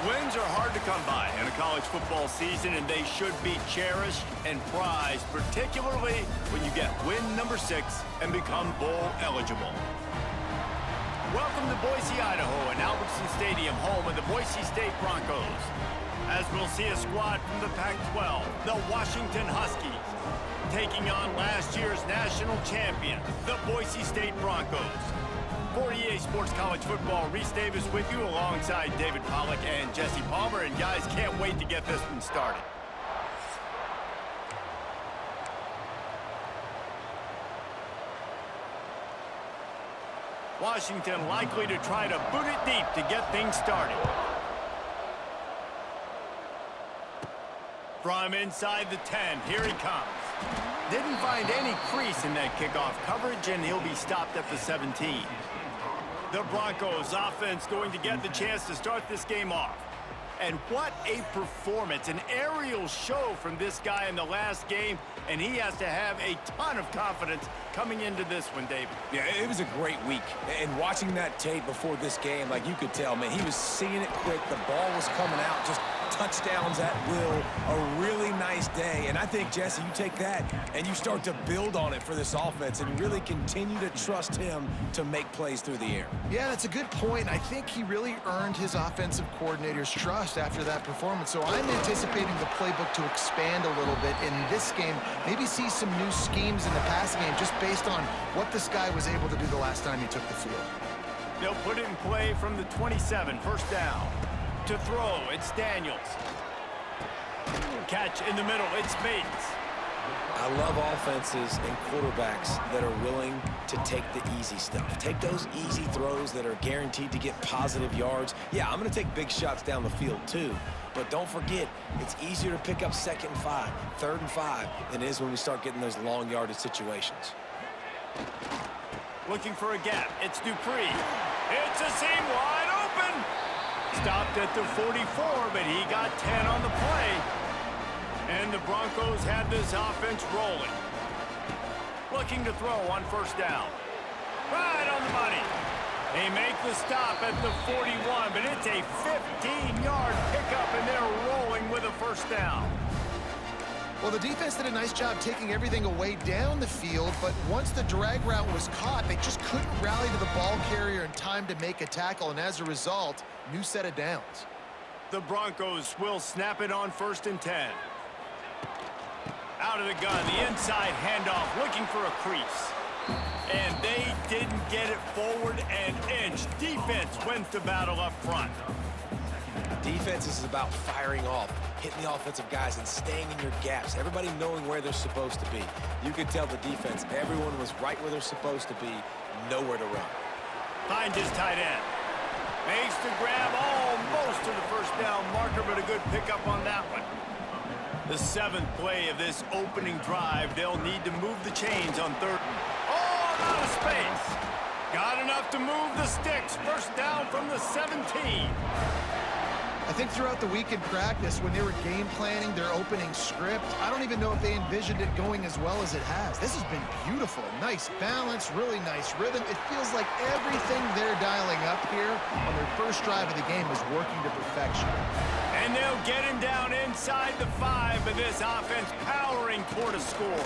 Wins are hard to come by in a college football season, and they should be cherished and prized, particularly when you get win number 6 and become bowl eligible. Welcome to Boise, Idaho, and Albertson Stadium, home of the Boise State Broncos. As we'll see a squad from the Pac-12, the Washington Huskies, taking on last year's national champion, the Boise State Broncos. For EA Sports College Football, Reese Davis with you alongside David Pollack and Jesse Palmer. And guys, can't wait to get this one started. Washington likely to try to boot it deep to get things started. From inside the 10, here he comes. Didn't find any crease in that kickoff coverage, and he'll be stopped at the 17. The Broncos offense going to get the chance to start this game off. And what a performance, an aerial show from this guy in the last game, and he has to have a ton of confidence coming into this one, David. Yeah, it was a great week. And watching that tape before this game, like you could tell, man, he was seeing it quick. The ball was coming out, just touchdowns at will. A really nice day. And I think, Jesse, you take that and you start to build on it for this offense and really continue to trust him to make plays through the air. Yeah, that's a good point. I think he really earned his offensive coordinator's trust after that performance. So I'm anticipating the playbook to expand a little bit in this game. Maybe see some new schemes in the passing game just based on what this guy was able to do the last time he took the field. They'll put it in play from the 27, first down. To throw, it's Daniels. Catch in the middle, it's Bates. I love offenses and quarterbacks that are willing to take the easy stuff. Take those easy throws that are guaranteed to get positive yards. Yeah, I'm going to take big shots down the field too. But don't forget, it's easier to pick up 2nd and 5, 3rd and 5 than it is when we start getting those long yardage situations. Looking for a gap, it's Dupree. It's a seam wide open. Stopped at the 44, but he got 10 on the play. And the Broncos have this offense rolling. Looking to throw on first down. Right on the money. They make the stop at the 41, but it's a 15-yard pickup, and they're rolling with a first down. Well, the defense did a nice job taking everything away down the field, but once the drag route was caught, they just couldn't rally to the ball carrier in time to make a tackle, and as a result, new set of downs. The Broncos will snap it on 1st and 10. Out of the gun, the inside handoff, looking for a crease. And they didn't get it forward an inch. Defense wins the battle up front. Defense is about firing off, hitting the offensive guys and staying in your gaps. Everybody knowing where they're supposed to be. You could tell the defense, everyone was right where they're supposed to be, nowhere to run. Finds his tight end. Makes the grab almost to the first down marker, but a good pickup on that one. The 7th play of this opening drive, they'll need to move the chains on 3rd. Oh, out of space. Got enough to move the sticks. First down from the 17. I think throughout the week in practice, when they were game planning their opening script, I don't even know if they envisioned it going as well as it has. This has been beautiful. Nice balance, really nice rhythm. It feels like everything they're dialing up here on their first drive of the game is working to perfection. And they'll get him down inside the 5, but this offense powering toward a score.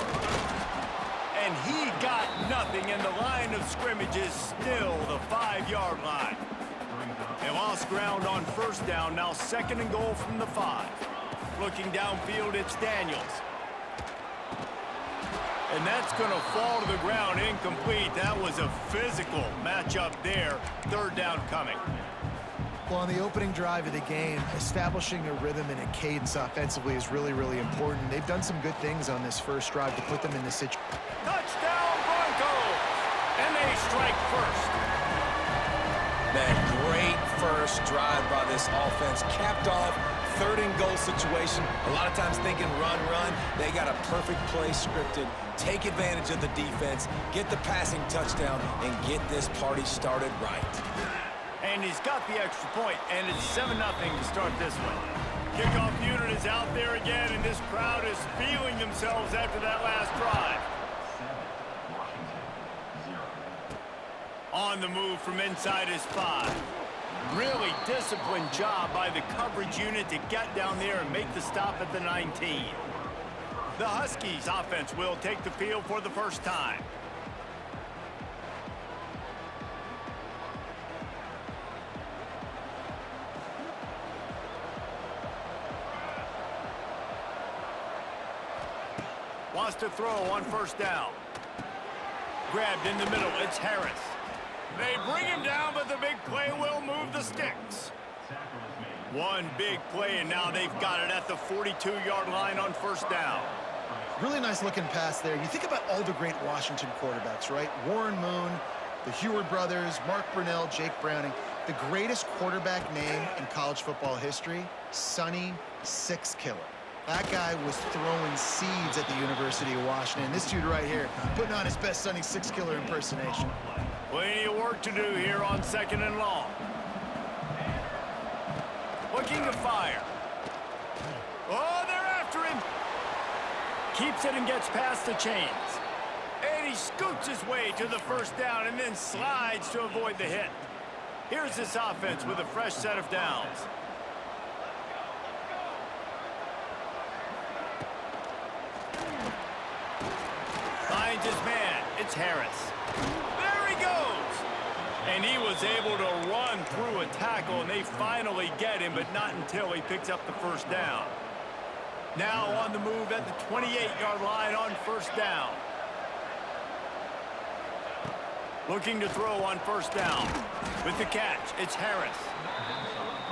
And he got nothing, and the line of scrimmage is still the 5-yard line. They lost ground on first down, now 2nd and goal from the 5. Looking downfield, it's Daniels. And that's going to fall to the ground incomplete. That was a physical matchup there. 3rd down coming. Well, on the opening drive of the game, establishing a rhythm and a cadence offensively is really, really important. They've done some good things on this first drive to put them in this situation. Touchdown, Broncos! And they strike first. Man, great first drive by this offense. Capped off, 3rd and goal situation. A lot of times thinking run, run. They got a perfect play scripted. Take advantage of the defense, get the passing touchdown, and get this party started right. And he's got the extra point, and it's 7-0 to start this one. Kickoff unit is out there again, and this crowd is feeling themselves after that last drive. On the move from inside his 5. Really disciplined job by the coverage unit to get down there and make the stop at the 19. The Huskies offense will take the field for the first time. Wants to throw on first down. Grabbed in the middle, it's Harris. They bring him down, but the big play will move the sticks. One big play, and now they've got it at the 42-yard line on first down. Really nice looking pass there. You think about all the great Washington quarterbacks, right? Warren Moon, the Heward brothers, Mark Brunell, Jake Browning. The greatest quarterback name in college football history, Sonny Six Killer. That guy was throwing seeds at the University of Washington. This dude right here, putting on his best Sonny Six Killer impersonation. Plenty of work to do here on 2nd and long. Looking to fire. Oh, they're after him. Keeps it and gets past the chains. And he scoots his way to the first down and then slides to avoid the hit. Here's this offense with a fresh set of downs. Finds his man. It's Harris. There he goes. And he was able to run through a tackle, and they finally get him, but not until he picks up the first down. Now on the move at the 28-yard line on first down. Looking to throw on first down. With the catch, it's Harris.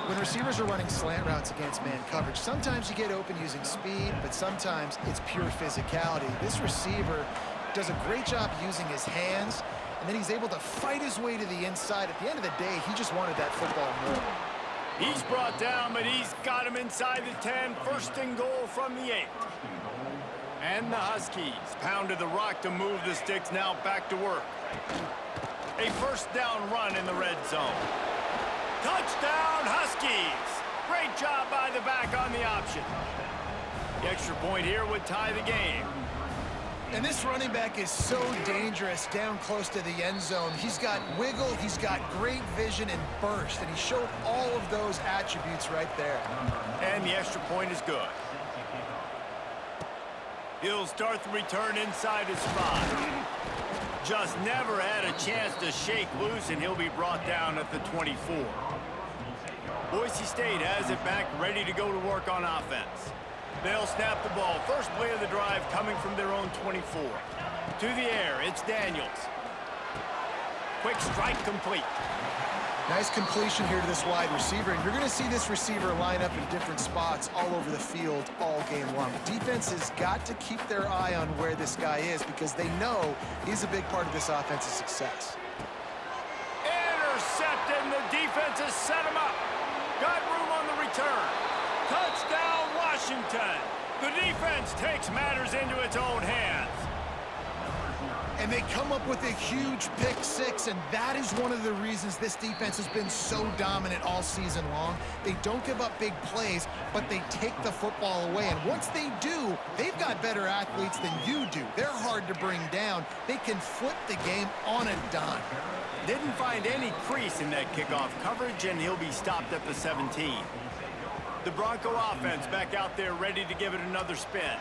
When receivers are running slant routes against man coverage, sometimes you get open using speed, but sometimes it's pure physicality. This receiver does a great job using his hands, and then he's able to fight his way to the inside. At the end of the day, he just wanted that football more. He's brought down, but he's got him inside the 10. First and goal from the 8. And the Huskies pounded the rock to move the sticks, now back to work. A first down run in the red zone. Touchdown, Huskies! Great job by the back on the option. The extra point here would tie the game. And this running back is so dangerous down close to the end zone. He's got wiggle, he's got great vision and burst, and he showed all of those attributes right there. And the extra point is good. He'll start the return inside his 5. Just never had a chance to shake loose, and he'll be brought down at the 24. Boise State has it back, ready to go to work on offense. They'll snap the ball. First play of the drive coming from their own 24. To the air, it's Daniels. Quick strike complete. Nice completion here to this wide receiver, and you're going to see this receiver line up in different spots all over the field all game long. Defense has got to keep their eye on where this guy is because they know he's a big part of this offense's success. Intercepted, and the defense has set him up. Got room on the return. Touchdown, Washington. The defense takes matters into its own hands. And they come up with a huge pick 6, and that is one of the reasons this defense has been so dominant all season long. They don't give up big plays, but they take the football away. And once they do, they've got better athletes than you do. They're hard to bring down. They can flip the game on a dime. Didn't find any crease in that kickoff coverage, and he'll be stopped at the 17. The Bronco offense back out there ready to give it another spin.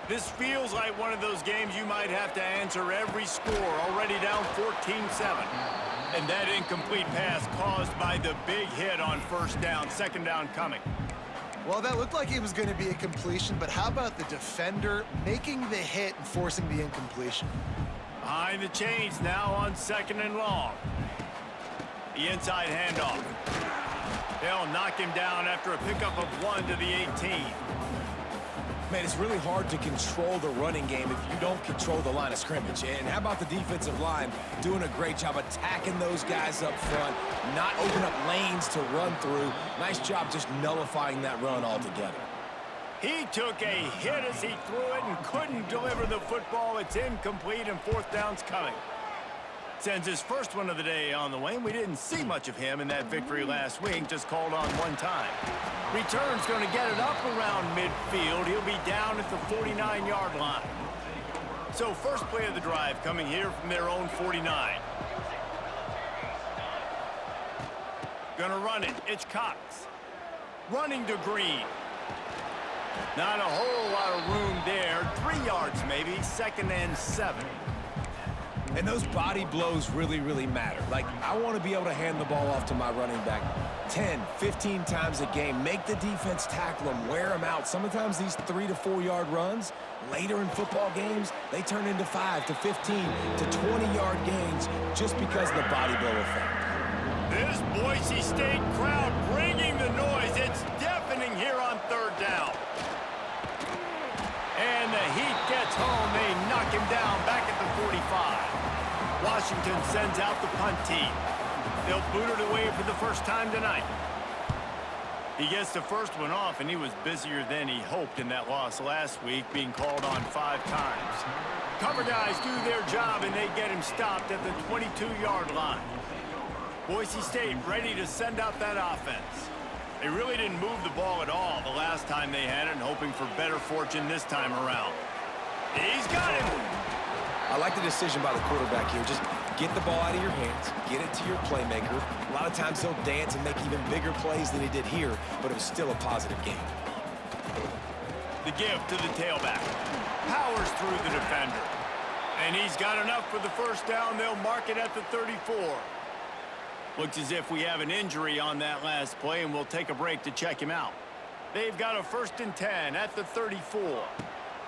This feels like one of those games you might have to answer every score, already down 14-7. And that incomplete pass caused by the big hit on first down, second down coming. Well, that looked like it was going to be a completion, but how about the defender making the hit and forcing the incompletion? Behind the chains now on 2nd and long. The inside handoff. They'll knock him down after a pickup of 1 to the 18. Man, it's really hard to control the running game if you don't control the line of scrimmage. And how about the defensive line doing a great job attacking those guys up front, not open up lanes to run through. Nice job just nullifying that run altogether. He took a hit as he threw it and couldn't deliver the football. It's incomplete and fourth down's coming. Sends his first one of the day on the way. We didn't see much of him in that victory last week, just called on one time. Return's going to get it up around midfield. He'll be down at the 49-yard line. So first play of the drive coming here from their own 49. Gonna run it. It's Cox. Running to Green. Not a whole lot of room there. 3 yards maybe. 2nd and 7. And those body blows really, really matter. Like, I want to be able to hand the ball off to my running back 10, 15 times a game. Make the defense tackle them, wear them out. Sometimes these 3 to 4 yard runs, later in football games, they turn into 5 to 15 to 20-yard gains just because of the body blow effect. This Boise State crowd bringing the noise. It's deafening here on 3rd down. And the heat gets home. They knock him down back at the 45. Washington sends out the punt team. They'll boot it away for the first time tonight. He gets the first one off, and he was busier than he hoped in that loss last week, being called on 5 times. Cover guys do their job, and they get him stopped at the 22-yard line. Boise State ready to send out that offense. They really didn't move the ball at all the last time they had it, and hoping for better fortune this time around. He's got him. I like the decision by the quarterback here. Just get the ball out of your hands, get it to your playmaker. A lot of times he'll dance and make even bigger plays than he did here, but it was still a positive game. The give to the tailback. Powers through the defender. And he's got enough for the first down. They'll mark it at the 34. Looks as if we have an injury on that last play, and we'll take a break to check him out. They've got a 1st and 10 at the 34.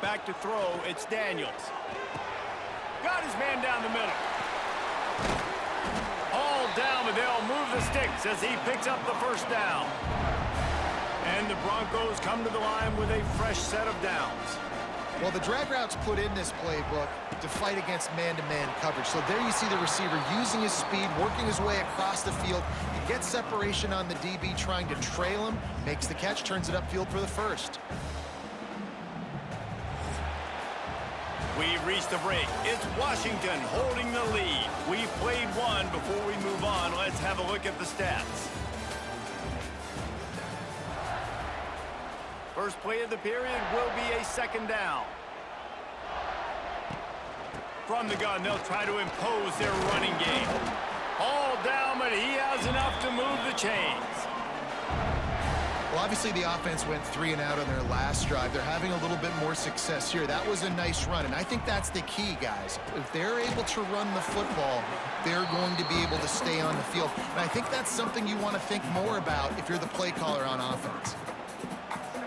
Back to throw, it's Daniels. Got his man down the middle. All down, but they'll move the sticks as he picks up the first down. And the Broncos come to the line with a fresh set of downs. Well, the drag routes put in this playbook to fight against man-to-man coverage. So there you see the receiver using his speed, working his way across the field. He gets separation on the DB trying to trail him, makes the catch, turns it upfield for the first. We've reached the break. It's Washington holding the lead. We've played one. Before we move on, let's have a look at the stats. First play of the period will be a 2nd down. From the gun, they'll try to impose their running game. All down, but he has enough to move the chains. Well, obviously the offense went 3 and out on their last drive. They're having a little bit more success here. That was a nice run, and I think that's the key, guys. If they're able to run the football, they're going to be able to stay on the field. And I think that's something you want to think more about if you're the play caller on offense.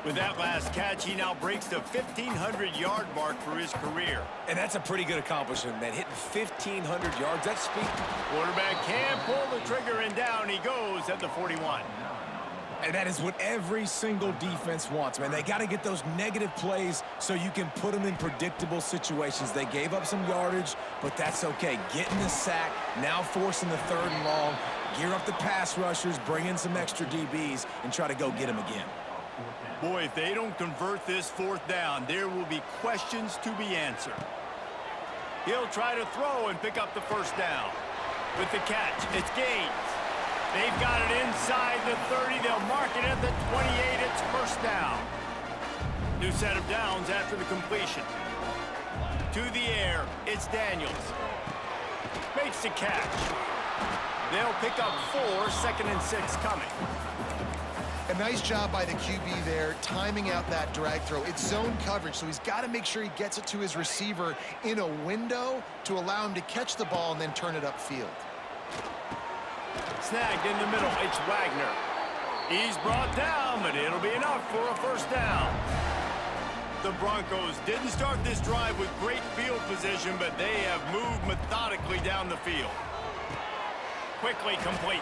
With that last catch, he now breaks the 1,500-yard mark for his career. And that's a pretty good accomplishment, man. Hitting 1,500 yards, that's speed. Quarterback can't pull the trigger, and down he goes at the 41. And that is what every single defense wants, man. They got to get those negative plays so you can put them in predictable situations. They gave up some yardage, but that's okay. Getting the sack, now forcing the 3rd and long, gear up the pass rushers, bring in some extra DBs, and try to go get them again. Boy, if they don't convert this 4th down, there will be questions to be answered. He'll try to throw and pick up the first down. With the catch, it's Gaines. They've got it inside the 30. They'll mark it at the 28. It's first down. New set of downs after the completion. To the air, it's Daniels. Makes the catch. They'll pick up 4, 2nd and 6 coming. A nice job by the QB there, timing out that drag throw. It's zone coverage, so he's got to make sure he gets it to his receiver in a window to allow him to catch the ball and then turn it upfield. Snagged in the middle, it's Wagner. He's brought down, but it'll be enough for a first down. The Broncos didn't start this drive with great field position, but they have moved methodically down the field. Quickly complete.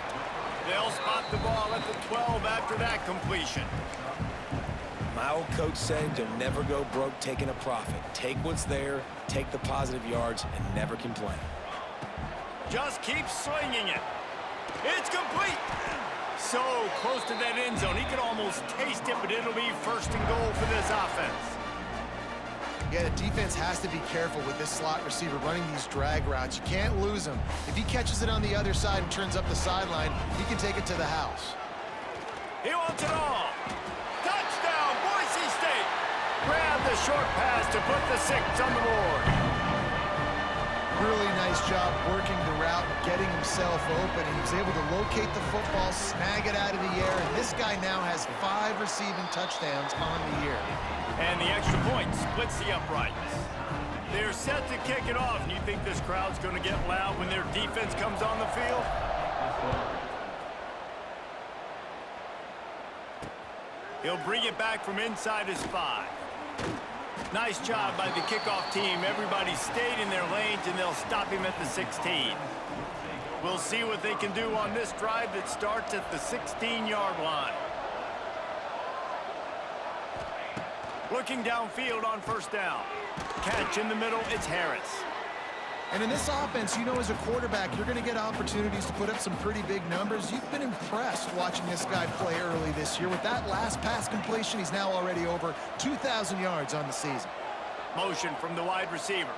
They'll spot the ball at the 12 after that completion. My old coach said you'll never go broke taking a profit. Take what's there, take the positive yards, and never complain. Just keep slinging it. It's complete. So close to that end zone. He could almost taste it, but it'll be 1st and goal for this offense. Yeah, the defense has to be careful with this slot receiver running these drag routes. You can't lose him. If he catches it on the other side and turns up the sideline, he can take it to the house. He wants it all. Touchdown, Boise State. Grab the short pass to put the 6 on the board. Really nice job working the route and getting himself open. And he was able to locate the football, snag it out of the air, and this guy now has 5 receiving touchdowns on the year. And the extra point splits the uprights. They're set to kick it off, and you think this crowd's going to get loud when their defense comes on the field? He'll bring it back from inside his 5. Nice job by the kickoff team. Everybody stayed in their lanes, and they'll stop him at the 16. We'll see what they can do on this drive that starts at the 16-yard line. Looking downfield on first down. Catch in the middle, it's Harris. And in this offense, you know, as a quarterback, you're going to get opportunities to put up some pretty big numbers. You've been impressed watching this guy play early this year. With that last pass completion, he's now already over 2,000 yards on the season. Motion from the wide receiver.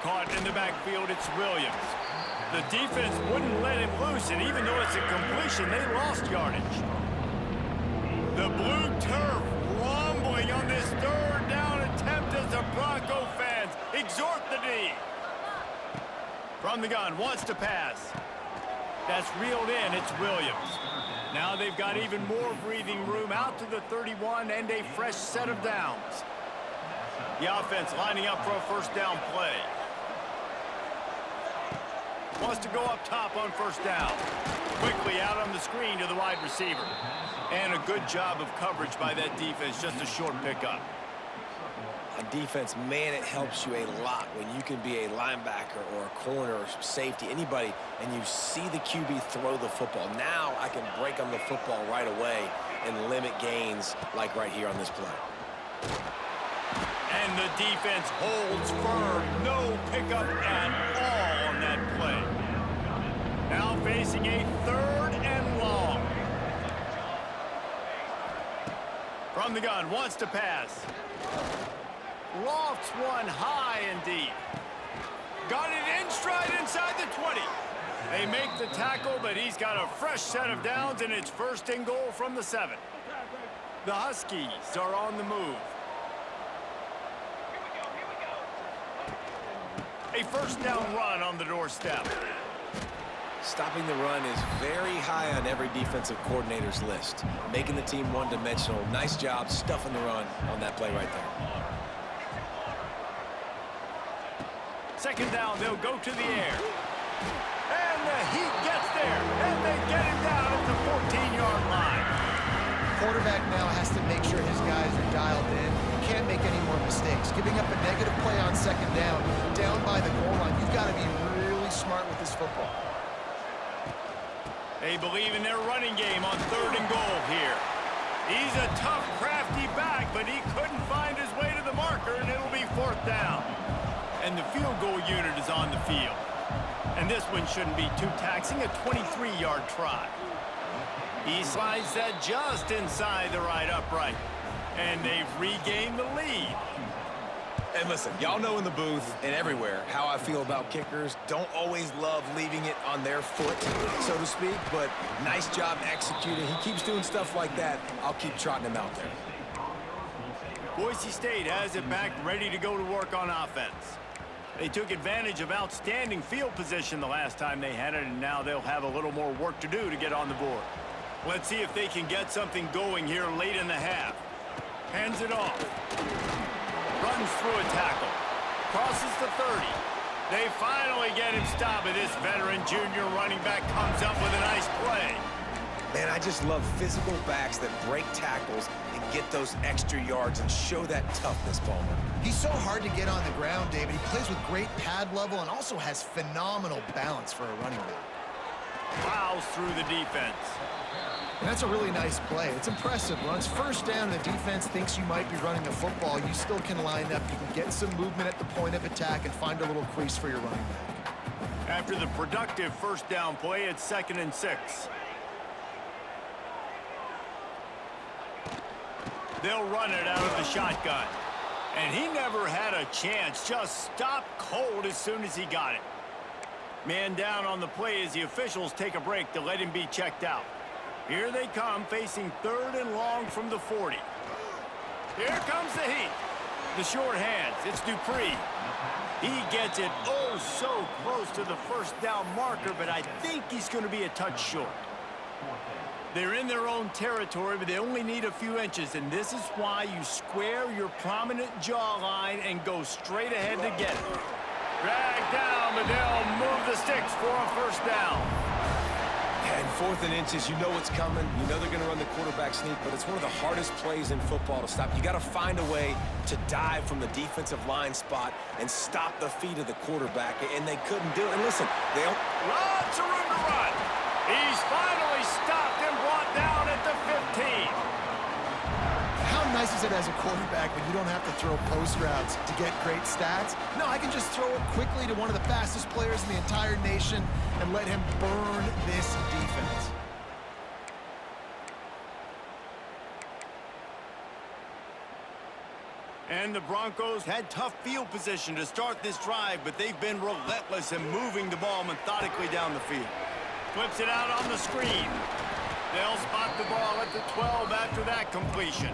Caught in the backfield, it's Williams. The defense wouldn't let him loose, and even though it's a completion, they lost yardage. The blue turf rumbling on this third down attempt as the Bronco fans exhort the D. From the gun, wants to pass. That's reeled in, it's Williams. Now they've got even more breathing room out to the 31 and a fresh set of downs. The offense lining up for a first down play. Wants to go up top on first down. Quickly out on the screen to the wide receiver. And a good job of coverage by that defense, just a short pickup. On defense, man, it helps you a lot when you can be a linebacker or a corner or safety, anybody, and you see the QB throw the football. Now I can break on the football right away and limit gains like right here on this play. And the defense holds firm. No pickup at all on that play. Now facing a 3rd and long. From the gun, wants to pass. Lofts one high and deep. Got it in stride inside the 20. They make the tackle, but he's got a fresh set of downs, and it's 1st and goal from the 7. The Huskies are on the move. A first down run on the doorstep. Stopping the run is very high on every defensive coordinator's list. Making the team one-dimensional. Nice job stuffing the run on that play right there. 2nd down, they'll go to the air. And the Heat gets there, and they get him down at the 14-yard line. Quarterback now has to make sure his guys are dialed in. You can't make any more mistakes. Giving up a negative play on 2nd down by the goal line. You've got to be really smart with this football. They believe in their running game on 3rd and goal here. He's a tough, crafty back, but he couldn't find his way to the marker, and it'll be 4th down. And the field goal unit is on the field. And this one shouldn't be too taxing, a 23-yard try. He slides that just inside the right upright. And they've regained the lead. And listen, y'all know in the booth and everywhere how I feel about kickers. Don't always love leaving it on their foot, so to speak, but nice job executing. He keeps doing stuff like that. I'll keep trotting him out there. Boise State has it back, ready to go to work on offense. They took advantage of outstanding field position the last time they had it, and now they'll have a little more work to do to get on the board. Let's see if they can get something going here late in the half. Hands it off. Runs through a tackle. Crosses the 30. They finally get him stopped, and this veteran junior running back comes up with a nice play. Man, I just love physical backs that break tackles and get those extra yards and show that toughness, Palmer. He's so hard to get on the ground, David. He plays with great pad level and also has phenomenal balance for a running back. Plows through the defense. And that's a really nice play. It's impressive. Runs 1st down, and the defense thinks you might be running the football. You still can line up. You can get some movement at the point of attack and find a little crease for your running back. After the productive 1st down play, it's 2nd and 6. They'll run it out of the shotgun. And he never had a chance. Just stopped cold as soon as he got it. Man down on the play as the officials take a break to let him be checked out. Here they come, facing 3rd and long from the 40. Here comes the heat. The short hands. It's Dupree. He gets it oh so close to the first down marker, but I think he's going to be a touch short. They're in their own territory, but they only need a few inches, and this is why you square your prominent jawline and go straight ahead to get it. Drag down, but they'll move the sticks for a first down. And 4th and inches, you know what's coming. You know they're going to run the quarterback sneak, but it's one of the hardest plays in football to stop. You got to find a way to dive from the defensive line spot and stop the feet of the quarterback, and they couldn't do it. And listen, they'll... Lots of room to run. He's finally stopped and brought down at the 15. How nice is it as a quarterback when you don't have to throw post routes to get great stats? No, I can just throw it quickly to one of the fastest players in the entire nation and let him burn this defense. And the Broncos had tough field position to start this drive, but they've been relentless in moving the ball methodically down the field. Flips it out on the screen. They'll spot the ball at the 12 after that completion.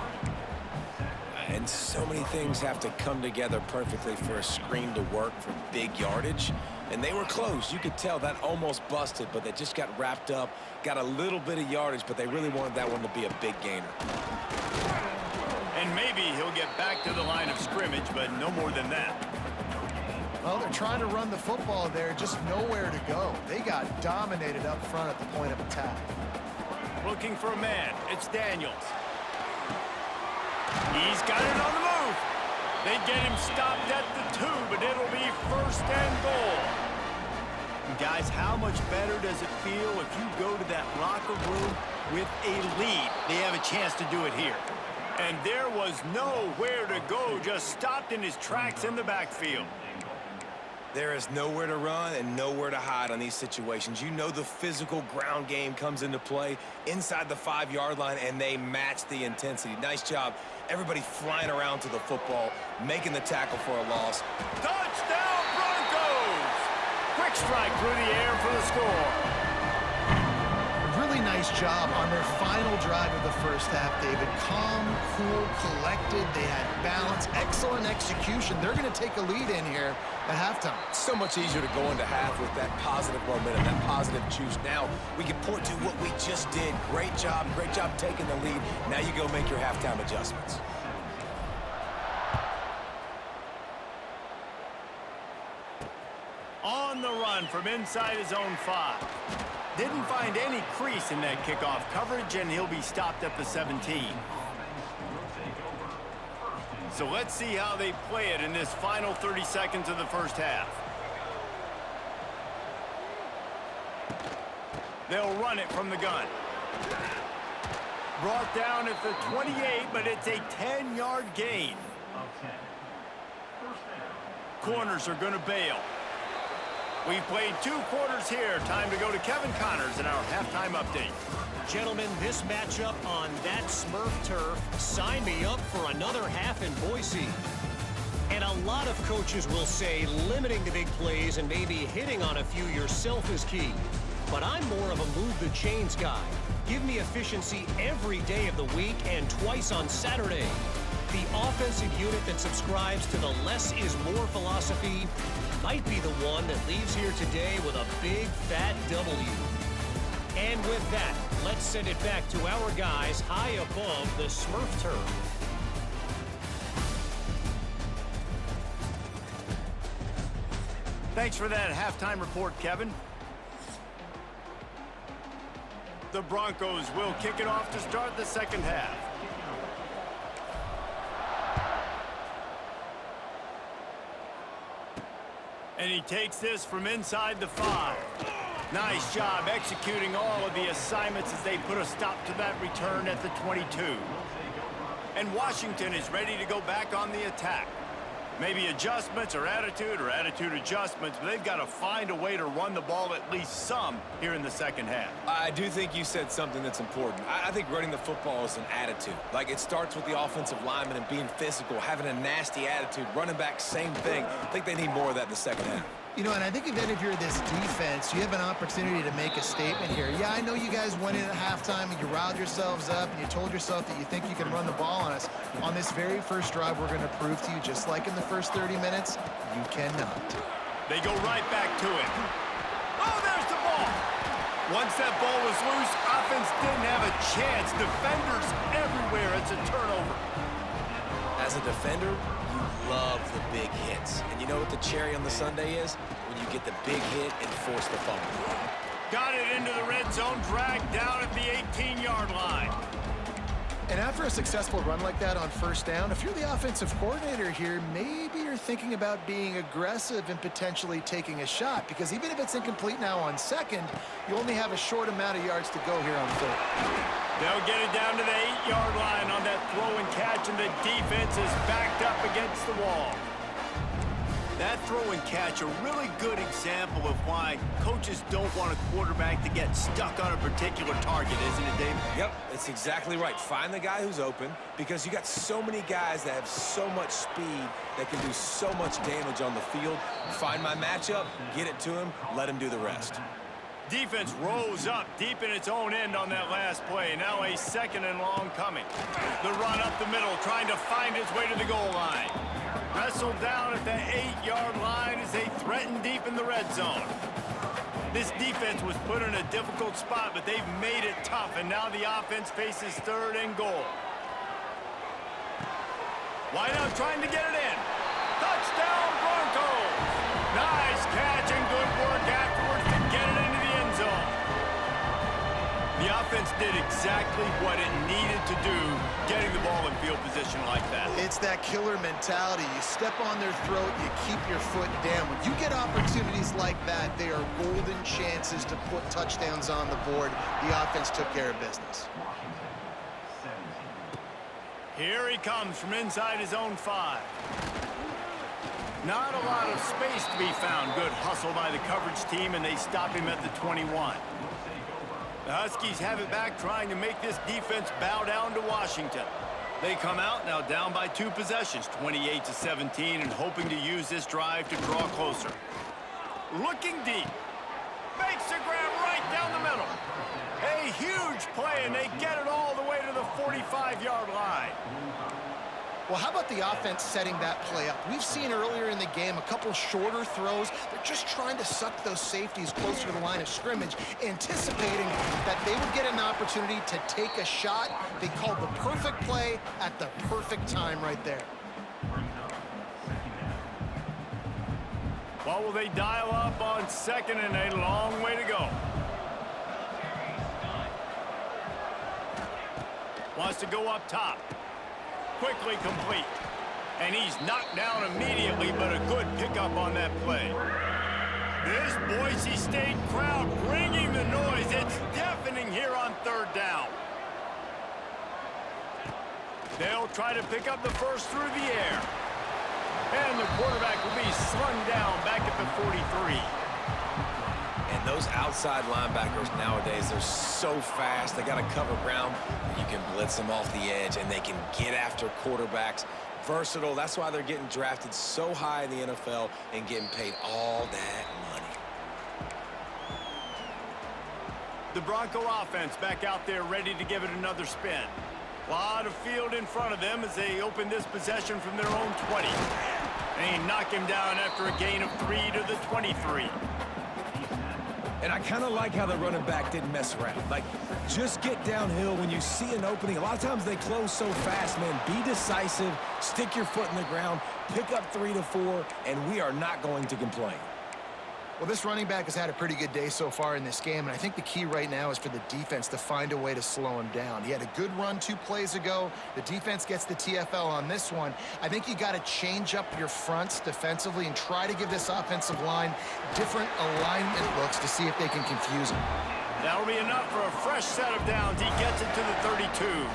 And so many things have to come together perfectly for a screen to work for big yardage. And they were close. You could tell that almost busted, but they just got wrapped up, got a little bit of yardage, but they really wanted that one to be a big gainer. And maybe he'll get back to the line of scrimmage, but no more than that. Well, they're trying to run the football there, just nowhere to go. They got dominated up front at the point of attack. Looking for a man. It's Daniels. He's got it on the move. They get him stopped at the 2, but it'll be 1st and goal. And guys, how much better does it feel if you go to that locker room with a lead? They have a chance to do it here. And there was nowhere to go, just stopped in his tracks in the backfield. There is nowhere to run and nowhere to hide on these situations. You know the physical ground game comes into play inside the 5-yard line, and they match the intensity. Nice job. Everybody flying around to the football, making the tackle for a loss. Touchdown, Broncos! Quick strike through the air for the score. Really nice job on their final drive of the first half, David. Calm, cool, collected. They had balance, excellent execution. They're going to take a lead in here at halftime. It's so much easier to go into half with that positive momentum, that positive juice. Now we can point to what we just did. Great job taking the lead. Now you go make your halftime adjustments. On the run from inside his own 5. Didn't find any crease in that kickoff coverage, and he'll be stopped at the 17. So let's see how they play it in this final 30 seconds of the first half. They'll run it from the gun. Brought down at the 28, but it's a 10-yard gain. Corners are going to bail. We've played 2 quarters here. Time to go to Kevin Connors in our halftime update. Gentlemen, this matchup on that Smurf turf, sign me up for another half in Boise. And a lot of coaches will say limiting the big plays and maybe hitting on a few yourself is key. But I'm more of a move the chains guy. Give me efficiency every day of the week and twice on Saturday. The offensive unit that subscribes to the less is more philosophy might be the one that leaves here today with a big fat W. And with that, let's send it back to our guys high above the Smurf turf. Thanks for that halftime report, Kevin. The Broncos will kick it off to start the second half. And he takes this from inside the 5. Nice job executing all of the assignments as they put a stop to that return at the 22. And Washington is ready to go back on the attack. Maybe adjustments or attitude adjustments, but they've got to find a way to run the ball at least some here in the second half. I do think you said something that's important. I think running the football is an attitude. Like, it starts with the offensive lineman and being physical, having a nasty attitude. Running back, same thing. I think they need more of that in the second half. You know, and I think even if you're this defense, you have an opportunity to make a statement here. Yeah, I know you guys went in at halftime and you riled yourselves up and you told yourself that you think you can run the ball on us. On this very first drive, we're going to prove to you, just like in the first 30 minutes, you cannot. They go right back to it. Oh, there's the ball. Once that ball was loose, offense didn't have a chance. Defenders everywhere. It's a turnover. As a defender, you love the big hits. And you know what the cherry on the sundae is? When you get the big hit and force the fumble. Got it into the red zone, dragged down at the 18-yard line. And after a successful run like that on first down, if you're the offensive coordinator here, maybe you're thinking about being aggressive and potentially taking a shot, because even if it's incomplete now on second, you only have a short amount of yards to go here on third. They'll get it down to the 8-yard line on that throw and catch, and the defense is backed up against the wall. That throw and catch, a really good example of why coaches don't want a quarterback to get stuck on a particular target, isn't it, Dave? Yep, it's exactly right. Find the guy who's open, because you got so many guys that have so much speed that can do so much damage on the field. Find my matchup, get it to him, let him do the rest. Defense rose up deep in its own end on that last play. Now a second and long coming. The run up the middle, trying to find his way to the goal line. Wrestled down at the 8-yard line as they threaten deep in the red zone. This defense was put in a difficult spot, but they've made it tough, and now the offense faces third and goal. Wideout trying to get it in. Touchdown, Broncos! Nice catch and good work afterwards to get it into the end zone. The offense did exactly what it needed to do, getting the ball in field position like that. It's that killer mentality. You step on their throat, you keep your foot down. When you get opportunities like that, they are golden chances to put touchdowns on the board. The offense took care of business. Here he comes from inside his own 5. Not a lot of space to be found. Good hustle by the coverage team, and they stop him at the 21. The Huskies have it back, trying to make this defense bow down to Washington. They come out now down by 2 possessions, 28-17, and hoping to use this drive to draw closer. Looking deep. Makes a grab right down the middle. A huge play, and they get it all the way to the 45-yard line. Well, how about the offense setting that play up? We've seen earlier in the game a couple shorter throws. They're just trying to suck those safeties closer to the line of scrimmage, anticipating that they would get an opportunity to take a shot. They called the perfect play at the perfect time right there. Well, will they dial up on second and a long way to go? Wants to go up top. Quickly complete. And he's knocked down immediately, but a good pickup on that play. This Boise State crowd bringing the noise. It's deafening here on third down. They'll try to pick up the first through the air. And the quarterback will be slung down back at the 43. And those outside linebackers nowadays, they're so fast. They got to cover ground. You can blitz them off the edge, and they can get after quarterbacks. Versatile. That's why they're getting drafted so high in the NFL and getting paid all that money. The Bronco offense back out there ready to give it another spin. A lot of field in front of them as they open this possession from their own 20. They knock him down after a gain of 3 to the 23. And I kind of like how the running back didn't mess around. Like, just get downhill when you see an opening. A lot of times they close so fast, man. Be decisive, stick your foot in the ground, pick up 3 to 4, and we are not going to complain. Well, this running back has had a pretty good day so far in this game, and I think the key right now is for the defense to find a way to slow him down. He had a good run 2 plays ago. The defense gets the TFL on this one. I think you got to change up your fronts defensively and try to give this offensive line different alignment looks to see if they can confuse him. That'll be enough for a fresh set of downs. He gets it to the 32.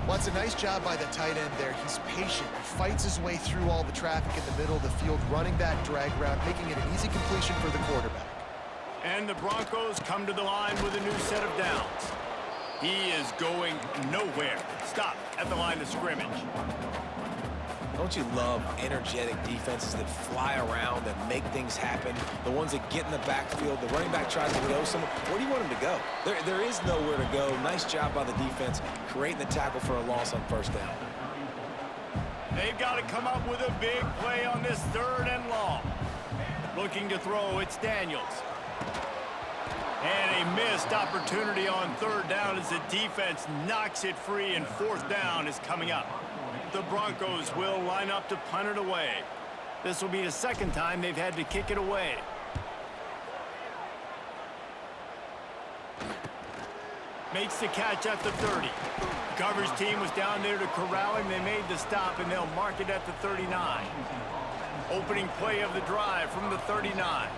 Well, it's a nice job by the tight end there. He's patient. He fights his way through all the traffic in the middle of the field, running that drag route, making it an easy completion for the quarterback. And the Broncos come to the line with a new set of downs. He is going nowhere. Stop at the line of scrimmage. Don't you love energetic defenses that fly around, that make things happen? The ones that get in the backfield, the running back tries to go somewhere. Where do you want him to go? There is nowhere to go. Nice job by the defense creating the tackle for a loss on first down. They've got to come up with a big play on this 3rd and long. Looking to throw, it's Daniels. And a missed opportunity on 3rd down as the defense knocks it free, and 4th down is coming up. The Broncos will line up to punt it away. This will be the 2nd time they've had to kick it away. Makes the catch at the 30. Coverage team was down there to corral him. They made the stop, and they'll mark it at the 39. Opening play of the drive from the 39.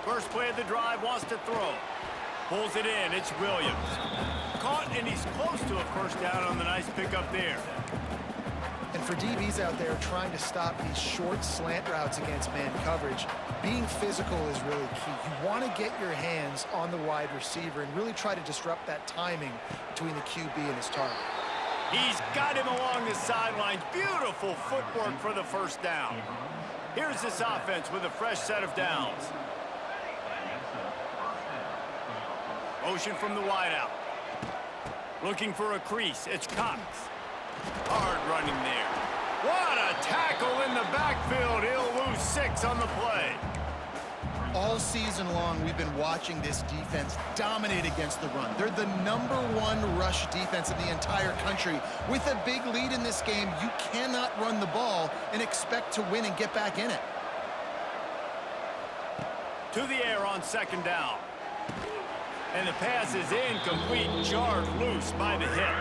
First play of the drive, wants to throw. Pulls it in, it's Williams. Caught, and he's close to a first down on the nice pickup there. And for DBs out there trying to stop these short slant routes against man coverage, being physical is really key. You want to get your hands on the wide receiver and really try to disrupt that timing between the QB and his target. He's got him along the sidelines. Beautiful footwork for the first down. Here's this offense with a fresh set of downs. Motion from the wideout. Looking for a crease. It's Cox. Hard running there. What a tackle in the backfield. He'll lose 6 on the play. All season long, we've been watching this defense dominate against the run. They're the #1 rush defense in the entire country. With a big lead in this game, you cannot run the ball and expect to win and get back in it. To the air on 2nd down. And the pass is incomplete, jarred loose by the hip.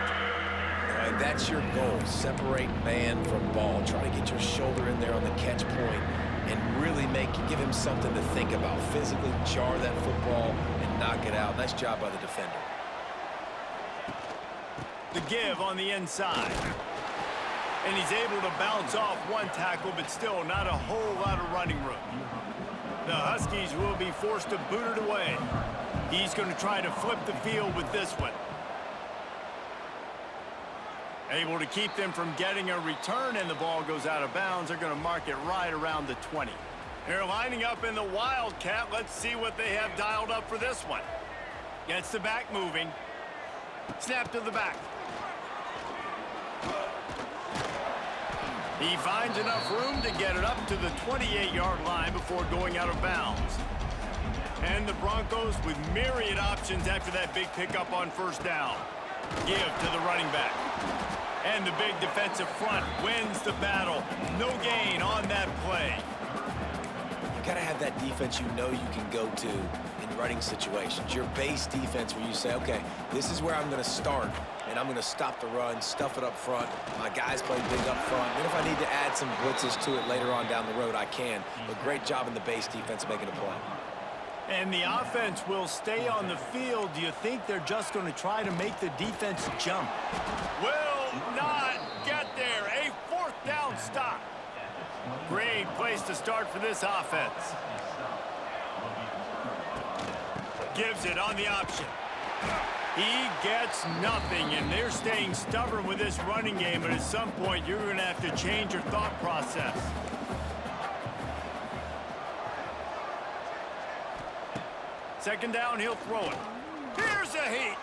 And that's your goal. Separate man from ball. Try to get your shoulder in there on the catch point and really give him something to think about. Physically jar that football and knock it out. Nice job by the defender. The give on the inside. And he's able to bounce off one tackle, but still not a whole lot of running room. The Huskies will be forced to boot it away. He's going to try to flip the field with this one. Able to keep them from getting a return, and the ball goes out of bounds. They're going to mark it right around the 20. They're lining up in the Wildcat. Let's see what they have dialed up for this one. Gets the back moving. Snap to the back. He finds enough room to get it up to the 28-yard line before going out of bounds. And the Broncos with myriad options after that big pickup on first down. Give to the running back. And the big defensive front wins the battle. No gain on that play. You got to have that defense you know you can go to in running situations. Your base defense where you say, okay, this is where I'm going to start, and I'm going to stop the run, stuff it up front. My guys play big up front. Then if I need to add some blitzes to it later on down the road, I can. But great job in the base defense making a play. And the offense will stay on the field. Do you think they're just going to try to make the defense jump? Will not get there. A 4th down stop. Great place to start for this offense. Gives it on the option. He gets nothing, and they're staying stubborn with this running game, but at some point you're going to have to change your thought process. Second down, he'll throw it. Here's a heat.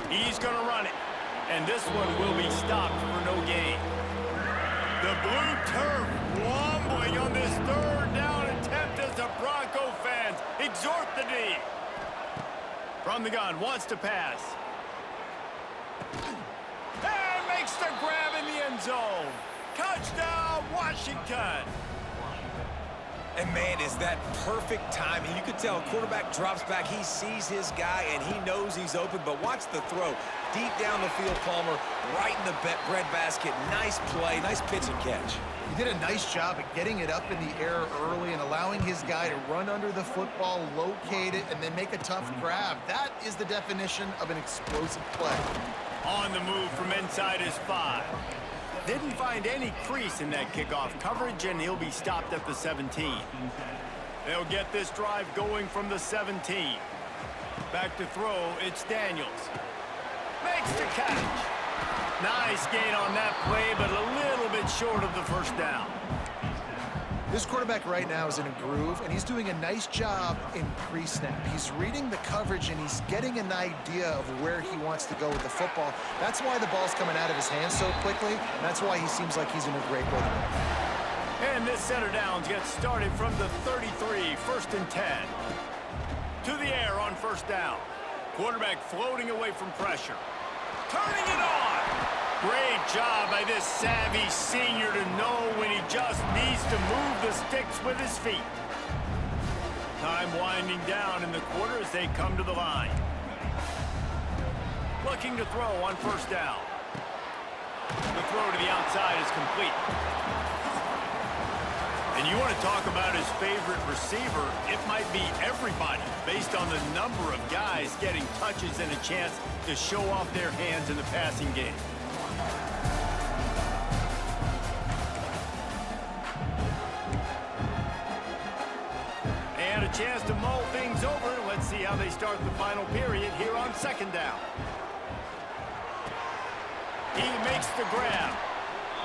He's going to run it. And this one will be stopped for no gain. The blue turf wobbling on this 3rd down attempt as the Bronco fans exhort the D. From the gun, wants to pass. And makes the grab in the end zone. Touchdown, Washington. And, man, is that perfect timing. You could tell a quarterback drops back. He sees his guy, and he knows he's open. But watch the throw. Deep down the field, Palmer, right in the bread basket. Nice play, nice pitch and catch. He did a nice job at getting it up in the air early and allowing his guy to run under the football, locate it, and then make a tough grab. That is the definition of an explosive play. On the move from inside his 5. Didn't find any crease in that kickoff coverage, and he'll be stopped at the 17. They'll get this drive going from the 17. Back to throw, it's Daniels. Makes the catch. Nice gain on that play, but a little bit short of the first down. This quarterback right now is in a groove, and he's doing a nice job in pre-snap. He's reading the coverage, and he's getting an idea of where he wants to go with the football. That's why the ball's coming out of his hands so quickly, and that's why he seems like he's in a great rhythm. And this center downs gets started from the 33, 1st and 10. To the air on first down. Quarterback floating away from pressure. Turning it on. Great job by this savvy senior to know when he just needs to move the sticks with his feet. Time winding down in the quarter as they come to the line. Looking to throw on first down. The throw to the outside is complete. And you want to talk about his favorite receiver, it might be everybody based on the number of guys getting touches and a chance to show off their hands in the passing game. And a chance to mull things over. Let's see how they start the final period here on second down. He makes the grab.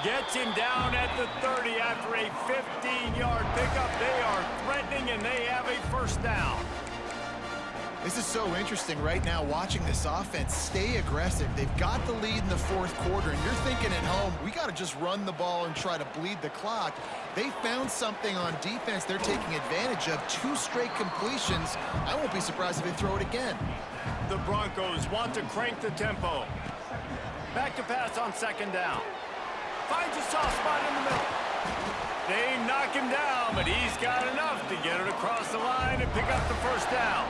Gets him down at the 30 after a 15-yard pickup. They are threatening, and they have a first down. This is so interesting right now watching this offense stay aggressive. They've got the lead in the fourth quarter, and you're thinking at home, we got to just run the ball and try to bleed the clock. They found something on defense they're taking advantage of. 2 straight completions. I won't be surprised if they throw it again. The Broncos want to crank the tempo. Back to pass on second down. Finds a soft spot in the middle. They knock him down, but he's got enough to get it across the line and pick up the first down.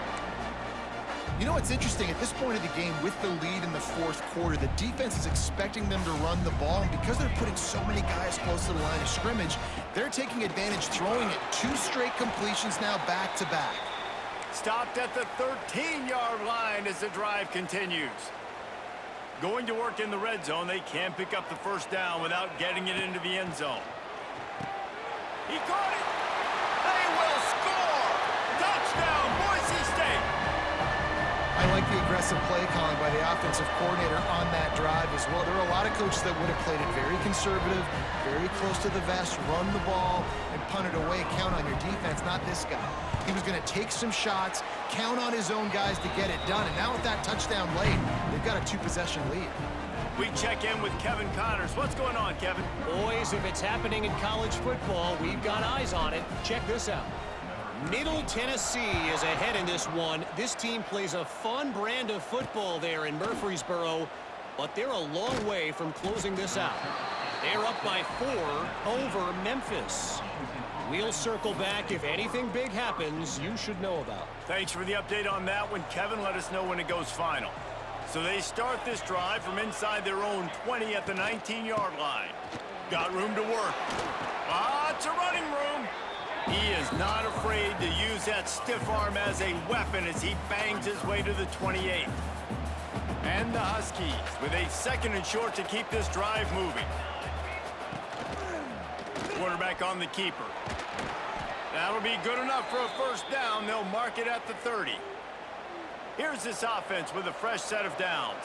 You know what's interesting? At this point of the game, with the lead in the fourth quarter, the defense is expecting them to run the ball, and because they're putting so many guys close to the line of scrimmage, they're taking advantage, throwing it. 2 straight completions now back-to-back. Stopped at the 13-yard line as the drive continues. Going to work in the red zone, they can't pick up the first down without getting it into the end zone. He caught it. They will score. Touchdown, Boise State. I like the aggressive play calling by the offensive coordinator on that drive as well. There are a lot of coaches that would have played it very conservative, very close to the vest, run the ball, and punt it away. Count on your defense, not this guy. He was going to take some shots, count on his own guys to get it done. And now with that touchdown late, they've got a 2-possession lead. We check in with Kevin Connors. What's going on, Kevin? Boys, if it's happening in college football, we've got eyes on it. Check this out. Middle Tennessee is ahead in this one. This team plays a fun brand of football there in Murfreesboro, but they're a long way from closing this out. They're up by 4 over Memphis. We'll circle back. If anything big happens, you should know about. Thanks for the update on that one, Kevin. Let us know when it goes final. So they start this drive from inside their own 20 at the 19-yard line. Got room to work. Lots of running room. He is not afraid to use that stiff arm as a weapon as he bangs his way to the 28. And the Huskies with a 2nd and short to keep this drive moving. Quarterback on the keeper. That'll be good enough for a first down. They'll mark it at the 30. Here's this offense with a fresh set of downs.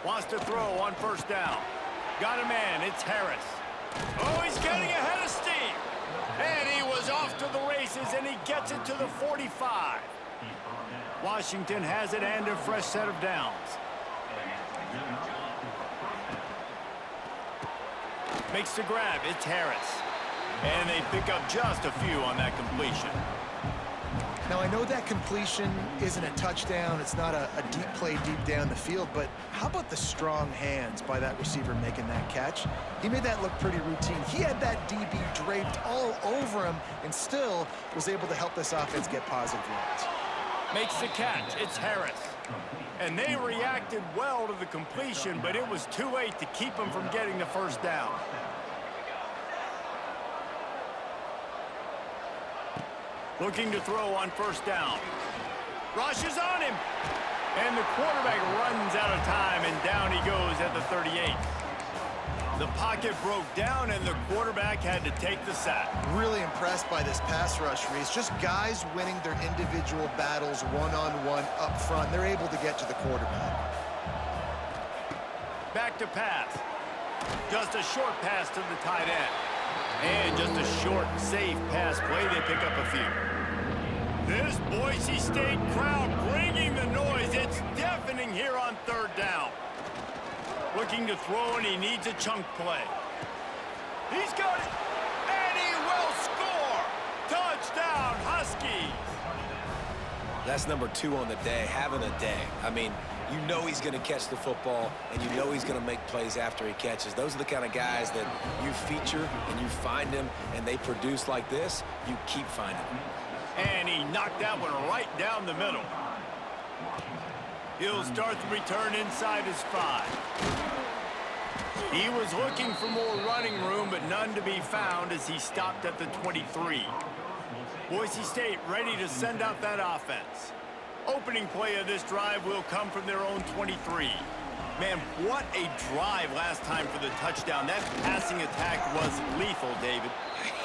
Wants to throw on first down. Got a man. It's Harris. Oh, he's getting ahead of steam. And he was off to the races, and he gets it to the 45. Washington has it and a fresh set of downs. Makes the grab. It's Harris. And they pick up just a few on that completion. Now, I know that completion isn't a touchdown. It's not a deep play deep down the field, but how about the strong hands by that receiver making that catch? He made that look pretty routine. He had that DB draped all over him and still was able to help this offense get positive yards. Makes the catch. It's Harris. And they reacted well to the completion, but it was too late to keep him from getting the first down. Looking to throw on first down. Rushes on him. And the quarterback runs out of time, and down he goes at the 38. The pocket broke down, and the quarterback had to take the sack. Really impressed by this pass rush, Reese. Just guys winning their individual battles one-on-one up front. They're able to get to the quarterback. Back to pass. Just a short pass to the tight end. And just a short, safe pass play. They pick up a few. This Boise State crowd bringing the noise. It's deafening here on third down. Looking to throw, and he needs a chunk play. He's got it, and he will score! Touchdown, Huskies! That's number 2 on the day, having a day. I mean, you know he's going to catch the football, and you know he's going to make plays after he catches. Those are the kind of guys that you feature, and you find them, and they produce like this. You keep finding them. And he knocked that one right down the middle. He'll start the return inside his 5. He was looking for more running room, but none to be found as he stopped at the 23. Boise State ready to send out that offense. Opening play of this drive will come from their own 23. Man, what a drive last time for the touchdown. That passing attack was lethal, David.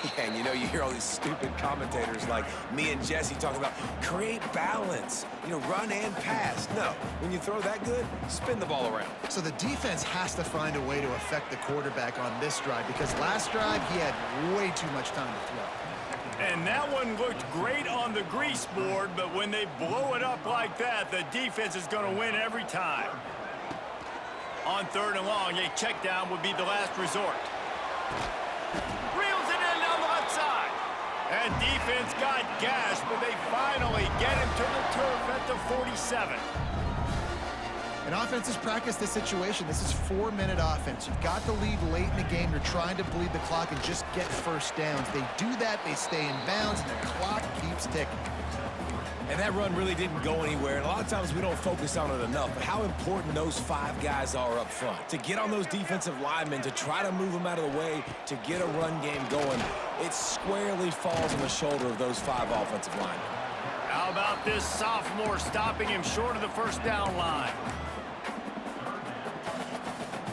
Yeah, and you know, you hear all these stupid commentators like me and Jesse talking about create balance, you know, run and pass. No, when you throw that good, spin the ball around. So the defense has to find a way to affect the quarterback on this drive, because last drive he had way too much time to throw. And that one looked great on the grease board, but when they blow it up like that, the defense is going to win every time. On third and long, a check down would be the last resort. Reels it in down the left side. And defense got gashed, but they finally get him to the turf at the 47. And offenses practice this situation. This is 4-minute offense. You've got the lead late in the game. You're trying to bleed the clock and just get first downs. They do that, they stay in bounds, and the clock keeps ticking. And that run really didn't go anywhere. And a lot of times we don't focus on it enough, but how important those 5 guys are up front. To get on those defensive linemen, to try to move them out of the way, to get a run game going, it squarely falls on the shoulder of those 5 offensive linemen. How about this sophomore stopping him short of the first down line?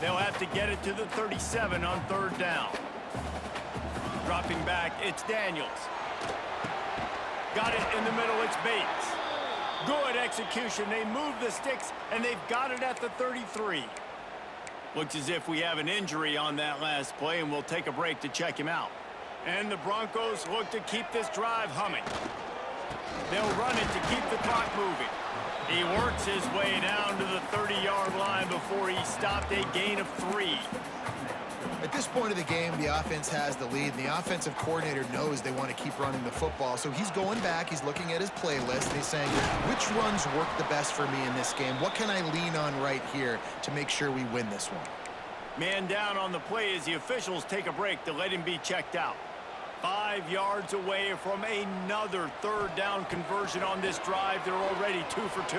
They'll have to get it to the 37 on third down. Dropping back, it's Daniels. Got it in the middle, it's Bates. Good execution. They move the sticks, and they've got it at the 33. Looks as if we have an injury on that last play, and we'll take a break to check him out. And the Broncos look to keep this drive humming. They'll run it to keep the clock moving. He works his way down to the 30-yard line before he stopped, a gain of 3. At this point of the game, the offense has the lead, and the offensive coordinator knows they want to keep running the football. So he's going back, he's looking at his playlist, and he's saying, which runs work the best for me in this game? What can I lean on right here to make sure we win this one? Man down on the play as the officials take a break to let him be checked out. 5 yards away from another third down conversion on this drive. They're already 2 for 2.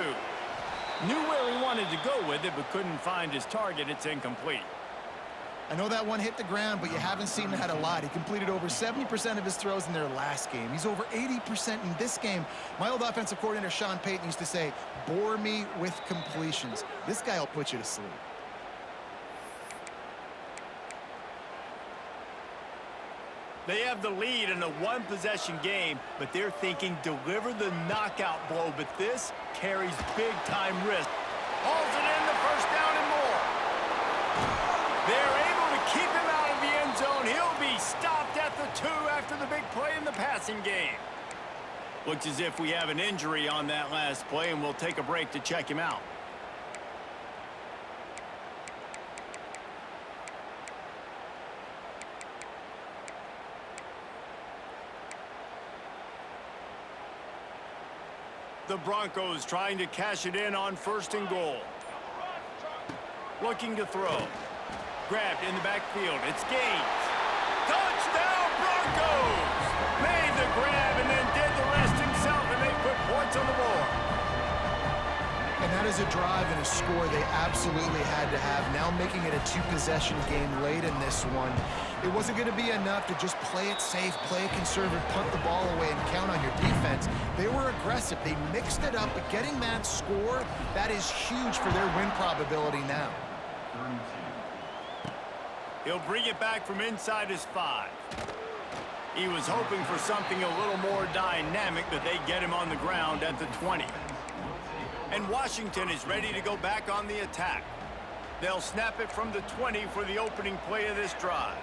Knew where he wanted to go with it, but couldn't find his target. It's incomplete. I know that one hit the ground, but you haven't seen that a lot. He completed over 70% of his throws in their last game. He's over 80% in this game. My old offensive coordinator, Sean Payton, used to say, bore me with completions. This guy will put you to sleep. They have the lead in a one-possession game, but they're thinking deliver the knockout blow, but this carries big-time risk. Hauls it in, the first down and more. They're able to keep him out of the end zone. He'll be stopped at the 2 after the big play in the passing game. Looks as if we have an injury on that last play, and we'll take a break to check him out. The Broncos trying to cash it in on first and goal. Looking to throw. Grabbed in the backfield. It's Gaines. Touchdown, Broncos! Made the grab and then did the rest himself, and they put points on the board. And that is a drive and a score they absolutely had to have. Now making it a 2-possession game late in this one. It wasn't going to be enough to just play it safe, play it conservative, punt the ball away, and count on your defense. They were aggressive. They mixed it up, but getting that score, that is huge for their win probability now. He'll bring it back from inside his 5. He was hoping for something a little more dynamic, but they get him on the ground at the 20. And Washington is ready to go back on the attack. They'll snap it from the 20 for the opening play of this drive.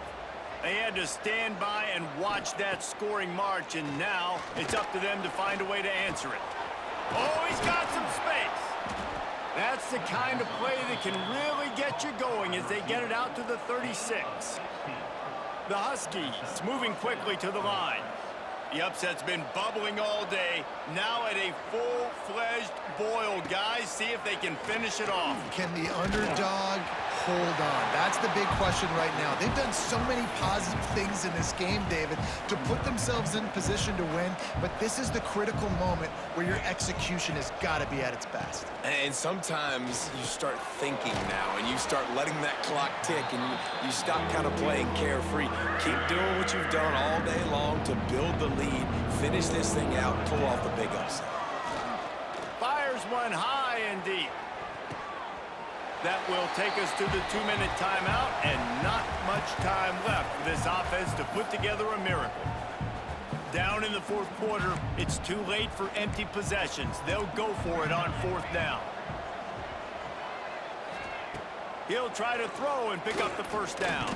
They had to stand by and watch that scoring march, and now it's up to them to find a way to answer it. Oh, he's got some space. That's the kind of play that can really get you going as they get it out to the 36. The Huskies moving quickly to the line. The upset's been bubbling all day. Now at a full-fledged boil. Guys, see if they can finish it off. Can the underdog hold on? That's the big question right now. They've done so many positive things in this game, David, to put themselves in position to win, but this is the critical moment where your execution has got to be at its best. And sometimes you start thinking now, and you start letting that clock tick, and you stop kind of playing carefree. Keep doing what you've done all day long to build the lead, finish this thing out, and pull off the big upset. Fires one high and deep. That will take us to the 2-minute timeout, and not much time left for this offense to put together a miracle. Down in the 4th quarter, it's too late for empty possessions. They'll go for it on 4th down. He'll try to throw and pick up the 1st down.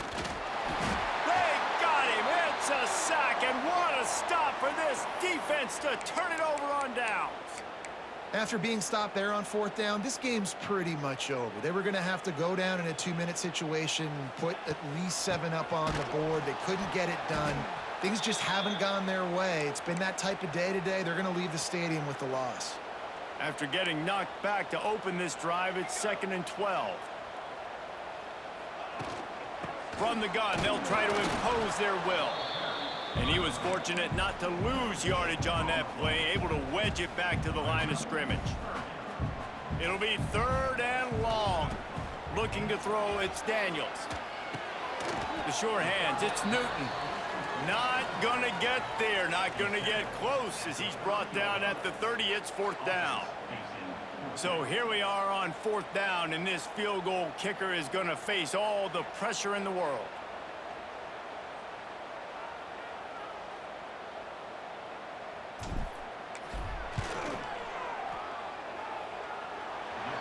They got him. It's a sack, and what a stop for this defense to turn it over on downs. After being stopped there on 4th down, this game's pretty much over. They were going to have to go down in a 2-minute situation and put at least 7 up on the board. They couldn't get it done. Things just haven't gone their way. It's been that type of day today. They're going to leave the stadium with the loss. After getting knocked back to open this drive, it's 2nd and 12. From the gun, they'll try to impose their will. And he was fortunate not to lose yardage on that play, able to wedge it back to the line of scrimmage. It'll be 3rd and long. Looking to throw, it's Daniels. The sure hands, it's Newton. Not gonna get there, not gonna get close as he's brought down at the 30. It's 4th down. So here we are on 4th down, and this field goal kicker is gonna face all the pressure in the world.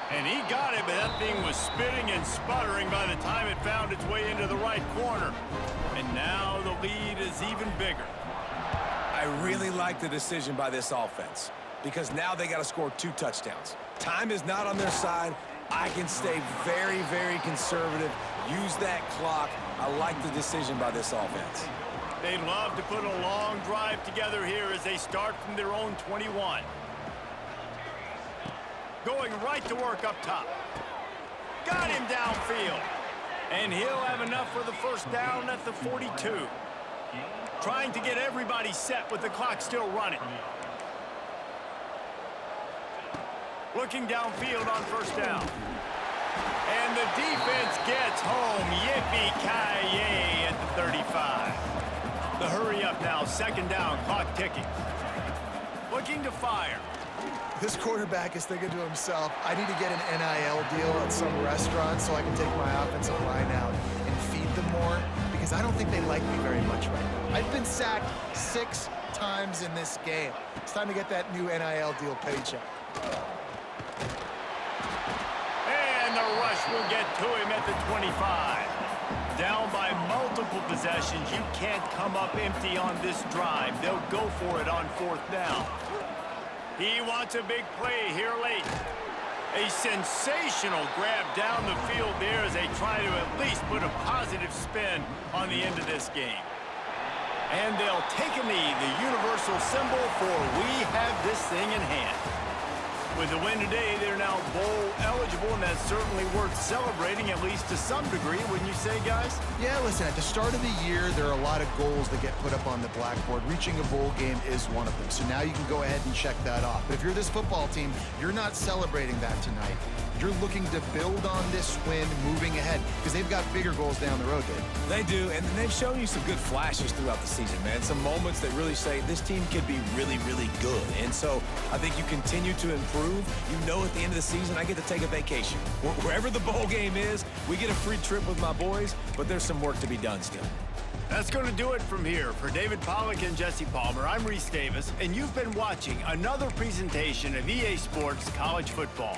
And he got it, but that thing was spitting and sputtering by the time it found its way into the right corner. And now the lead is even bigger. I really like the decision by this offense because now they got to score 2 touchdowns. Time is not on their side. I can stay very, very conservative, use that clock. I like the decision by this offense. They'd love to put a long drive together here as they start from their own 21. Going right to work up top. Got him downfield. And he'll have enough for the 1st down at the 42. Trying to get everybody set with the clock still running. Looking downfield on 1st down. And the defense gets home. Yippee-ki-yay at the 35. The hurry up now, 2nd down, clock ticking. Looking to fire. This quarterback is thinking to himself, I need to get an NIL deal at some restaurant so I can take my offensive line out and feed them more, because I don't think they like me very much right now. I've been sacked 6 times in this game. It's time to get that new NIL deal paycheck. And the rush will get to him at the 25. Down by multiple possessions. You can't come up empty on this drive. They'll go for it on 4th down. He wants a big play here late. A sensational grab down the field there as they try to at least put a positive spin on the end of this game. And they'll take a knee, the universal symbol for we have this thing in hand. With the win today, they're now bowl eligible, and that's certainly worth celebrating, at least to some degree, wouldn't you say, guys? Yeah, listen, at the start of the year, there are a lot of goals that get put up on the blackboard. Reaching a bowl game is one of them. So now you can go ahead and check that off. But if you're this football team, you're not celebrating that tonight. you're looking to build on this win moving ahead because they've got bigger goals down the road, Dave. They do, and they've shown you some good flashes throughout the season, man. Some moments that really say this team could be really, really good. And so I think you continue to improve. You know at the end of the season, I get to take a vacation. Wherever the bowl game is, we get a free trip with my boys, but there's some work to be done still. That's going to do it from here. For David Pollack and Jesse Palmer, I'm Reese Davis, and you've been watching another presentation of EA Sports College Football.